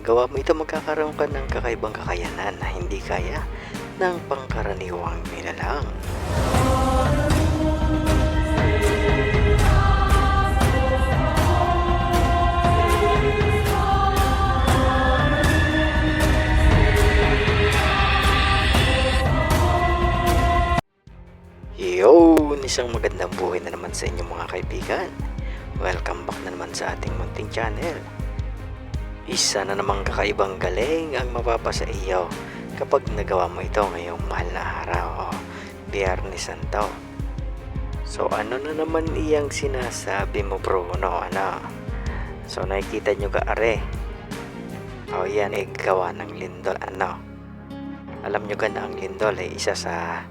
nagawa mo ito, magkakaroon ka ng kakaibang kakayanan na hindi kaya ng pangkaraniwang nilalang. Yo! Isang magandang buhay na naman sa inyo mga kaibigan. Welcome back na naman sa ating munting channel. Isa na namang kakaibang galing ang mapapasa iyo kapag nagawa mo ito ngayong mahal na araw o Biyernes Santo. So ano na naman iyang sinasabi mo, Bruno? So nakikita nyo ka are? O yan ay gawa ng lindol. Alam nyo ka na ang lindol ay isa sa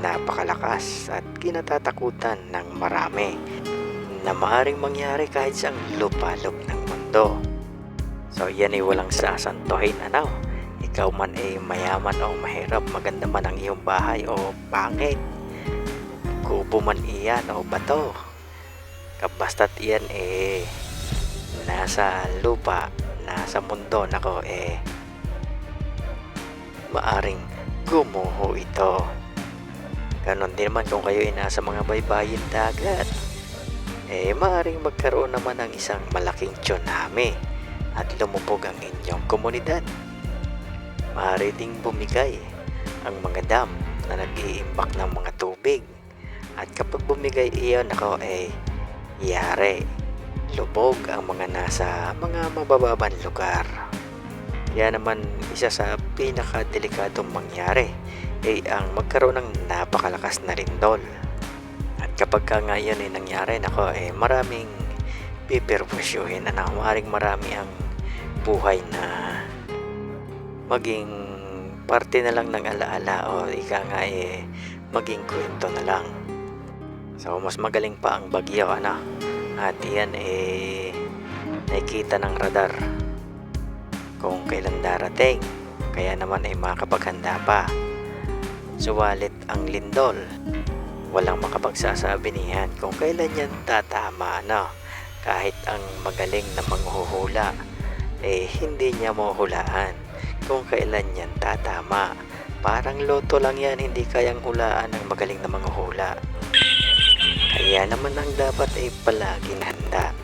napakalakas at kinatatakutan ng marami na maaaring mangyari kahit sa lupalop ng mundo. So yan ay walang sasantuhin. Ikaw man ay mayaman o mahirap, maganda man ang iyong bahay o pangit, kubo man iyan o bato, basta't iyan nasa lupa, nasa mundo, maaring gumuho ito. Ganon din naman kung kayo ay nasa mga baybayin dagat, maaring magkaroon naman ng isang malaking tsunami at lumubog ang inyong komunidad. Maaari ding bumigay ang mga dam na nag-iimbak ng mga tubig, at kapag bumigay iyon, yari, lubog ang mga nasa mga mabababang lugar. Yan naman isa sa pinakadelikadong mangyari ay ang magkaroon ng napakalakas na lindol. At kapag ka ngayon ay nangyari, maraming piperwisyohin na maaaring marami ang buhay na maging parte na lang ng alaala o maging kwento na lang. So mas magaling pa ang bagyo, at yan nakikita ng radar kung kailan darating, kaya naman ay makapaghanda pa. Suwalit ang lindol, walang makapagsasabi niyan kung kailan yan tatama. Kahit ang magaling na manghuhula hindi niya mahuhulaan kung kailan yan tatama. Parang loto lang yan, hindi kayang hulaan ng magaling na manghuhula. Kaya naman ang dapat ay palaging handa,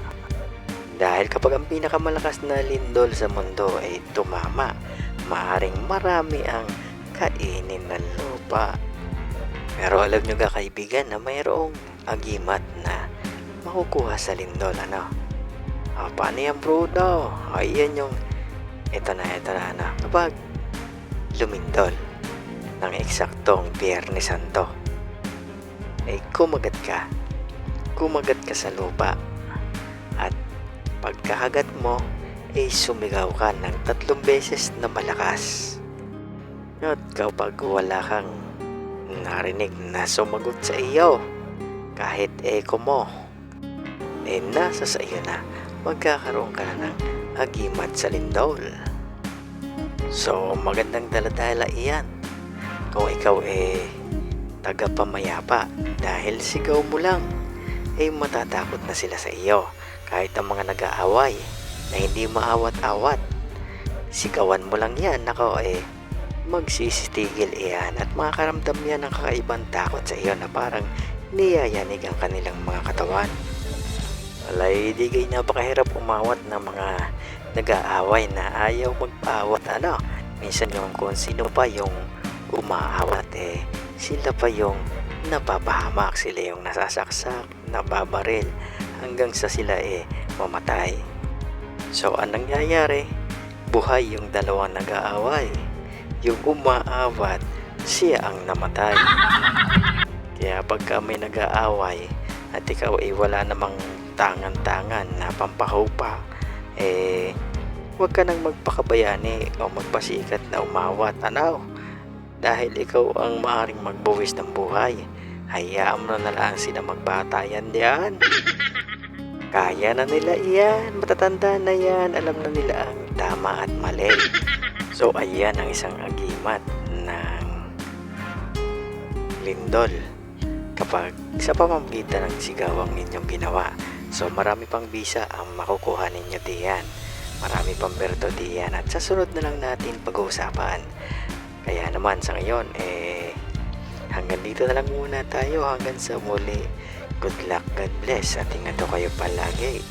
dahil kapag ang pinakamalakas na lindol sa mundo ay tumama, maaring marami ang kainin ng lupa. Pero alam nyo ka kaibigan na mayroong agimat na makukuha sa lindol. Paano yan, bro daw? Yan yung ito na kapag lumindol ng eksaktong Biyernes Santo, kumagat ka sa lupa, at pagkakagat mo sumigaw ka ng 3 beses na malakas. At kapag wala kang narinig na sumagot sa iyo, kahit echo mo, nasa sa iyo na, magkakaroon ka na ng agimat sa lindol. So magandang daladala iyan kung ikaw tagapamayapa, dahil sigaw mo lang matatakot na sila sa iyo. Kahit ang mga nag-aaway na hindi maawat-awat, sigawan mo lang yan, magsisitigil iyan at makakaramdam yan ng kakaibang takot sa iyo na parang niyayanig ang kanilang mga katawan. Alay, di kayo napakahirap umawat ng mga nag-aaway na ayaw magpaawat. Minsan yung kung sino pa yung umaawat, sila pa yung napapahamak, sila yung nasasaksak, nababaril, hanggang sa sila mamatay. So anong nangyayari? Buhay yung dalawang nag-aaway. Yung umaawat, siya ang namatay. Kaya pagka may nag-aaway at ikaw wala namang tangan-tangan na pampahupa, huwag ka nang magpakabayani o magpasikat na umawat. Dahil ikaw ang maaaring magbuwis ng buhay. Hayaan mo na lang sila magbatayan diyan. Kaya na nila iyan, matatanda na yan, alam na nila ang tama at mali. So ayan ang isang agimat ng lindol kapag sa pamamagitan ng sigawang ninyong ginawa. So marami pang bisa ang makukuha ninyo diyan. Marami pang berto diyan at sa sunod na lang natin pag-uusapan. Kaya naman sa ngayon, hanggang dito na lang muna tayo hanggang sa muli. Good luck, God bless at ingat kayo palagi.